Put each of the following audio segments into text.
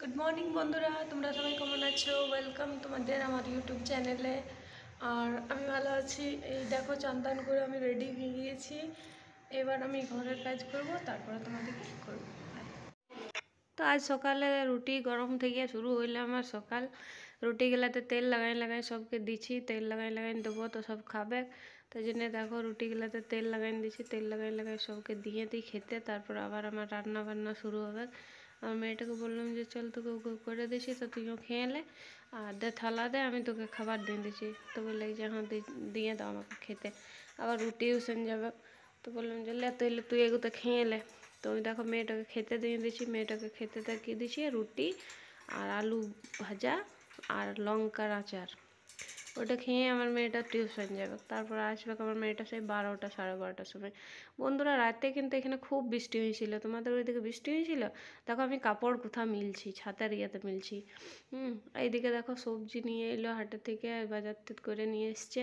Good morning বন্ধুরা, তোমরা সবাই কেমন আছো? ওয়েলকাম তোমাদের আমার ইউটিউব চ্যানেলে। আর আমি ভালো আছি। এই দেখো, চান করে আমি রেডি হয়ে গিয়েছি। এবার আমি ঘরের কাজ করব, তারপরে তোমাদেরকে করবো। তো আজ সকালে রুটি গরম থেকে শুরু হইলে আমার সকাল। রুটি গেলাতে তেল লাগাই লাগাই সবকে দিছি, তেল লাগাই লাগাই দেবো তো সব খাবে। তাই জন্য দেখো রুটি গেলাতে তেল লাগাই দিছি, তেল লাগাই লাগাই সবকে দিয়ে দিই খেতে। তারপর আবার আমার রান্না বান্না শুরু হবে। আমার মেয়েটাকে বললাম যে চল তোকে করে দিছি, তো তুইও খেয়ে নে, আর দে থালা দে, আমি তোকে খাবার দিয়ে দিছি। তো বললে যে হ্যাঁ দিয়ে দাও আমাকে খেতে। আবার রুটিও সেন যাবে। তো বললাম যে লে তুই এগুলো খেয়ে লে। তো আমি দেখো মেয়েটাকে খেতে দিয়ে দিয়েছি, মেয়েটাকে খেতে দেখিয়ে দিয়েছি রুটি আর আলু ভাজা আর লঙ্কার আচার। ওটা খেয়ে আমার মেয়েটা টিউশন যাবে, তারপর আসবে আমার মেয়েটা সেই 12টা 12:30টার সময়। বন্ধুরা, রাতে কিন্তু এখানে খুব বৃষ্টি হয়েছিল। তোমাদের ওইদিকে বৃষ্টি হয়েছিল? দেখো আমি কাপড় কোথাও মিলছি, ছাতার ইয়েতে মিলছি। এইদিকে দেখো সবজি নিয়ে এলো হাটের থেকে, বাজার থেকে করে নিয়ে এসছে।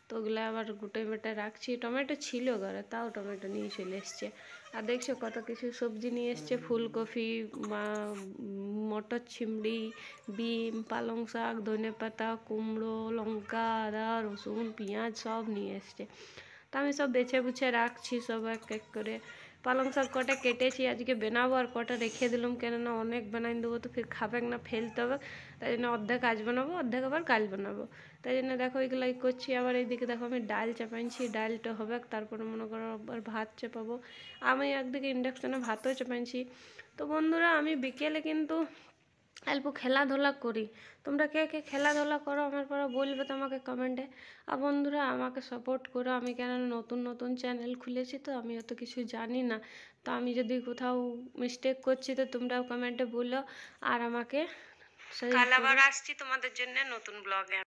তো ওগুলো আবার গুটে মেটে রাখছি। টমেটো ছিল ঘরে, তাও টমেটো নিয়ে চলে এসছে। আর দেখছো কত কিছু সবজি নিয়ে এসছে, ফুলকপি, মটর চিংড়ি, বিম, পালং শাক, ধনে পাতা, কুমড়ো, লঙ্কা, আদা, রসুন, পেঁয়াজ সব নিয়ে এসছে। তো আমি সব বেছে বুছে রাখছি সব এক এক করে। পালং শাক কটা কেটেছি আজকে বানাবো, আর কটা রেখে দিলাম, কেননা অনেক বানাই দেবো তো ফির খাবে না, ফেলতে হবে। তাই জন্য অর্ধেক আজ বানাবো, অর্ধেক আবার কাল বানাবো। তাই জন্য দেখো এগুলাই করছি। আবার এইদিকে দেখো আমি ডাল চাপাইছি, ডালটা হবে, তারপরে মনে করো আবার ভাত চাপাবো। আমি একদিকে ইন্ডাকশানে ভাতও চাপাইছি। তো বন্ধুরা, আমি বিকেলে কিন্তু অল্প খেলাধুলা করি। তোমরা কে কে খেলাধুলা করো আমার পরে বলবে তো আমাকে কমেন্টে। আর বন্ধুরা, আমাকে সাপোর্ট করো। আমি কেন নতুন নতুন চ্যানেল খুলেছি, তো আমি অত কিছু জানি না। তো আমি যদি কোথাও মিস্টেক করছি তো তোমরাও কমেন্টে বলো। আর আমাকে কাল আবার আসছি তোমাদের জন্য নতুন ব্লগে।